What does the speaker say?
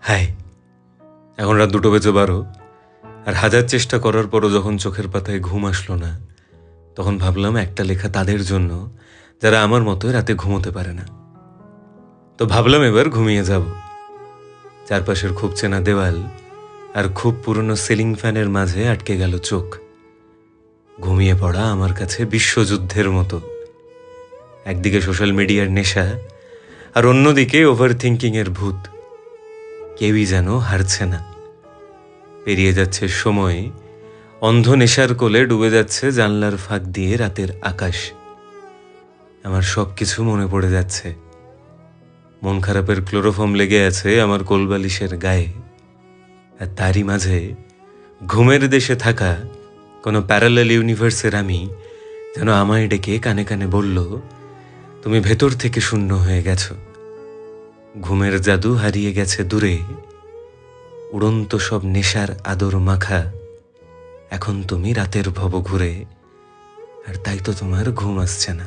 High, এখন রাত 2:12 আর হাজার চেষ্টা করার পরও যখন চোখের পাতায় ঘুম আসলো না, তখন ভাবলাম একটা লেখা তাদের জন্য যারা আমার মতোই রাতে ঘুমোতে পারে না। তো ভাবলাম এবার ঘুমিয়ে যাব। চারপাশের খুব চেনা দেওয়াল আর খুব পুরনো সিলিং ফ্যানের মাঝে আটকে গেল চোখ। ঘুমিয়ে পড়া আমার কাছে বিশ্বযুদ্ধের মতো। একদিকে সোশ্যাল মিডিয়ার নেশা আর অন্যদিকে ওভার থিঙ্কিংয়ের ভূত। কেউই যেন হারছে না। পেরিয়ে যাচ্ছে সময়, অন্ধ নেশার কোলে ডুবে যাচ্ছে জানলার ফাঁক দিয়ে রাতের আকাশ। আমার সব কিছু মনে পড়ে যাচ্ছে। মন খারাপের ক্লোরোফর্ম লেগে আছে আমার কোলবালিশের গায়ে, আর তারই মাঝে ঘুমের দেশে থাকা কোনো প্যারালাল ইউনিভার্সের আমি যেন আমায় ডেকে কানে কানে বলল, তুমি ভেতর থেকে শূন্য হয়ে গেছো। ঘুমের জাদু হারিয়ে গেছে দূরে, উড়ন্ত সব নেশার আদর মাখা। এখন তুমি রাতের ভব ঘুরে, আর তাই তো তোমার ঘুম আসছে না।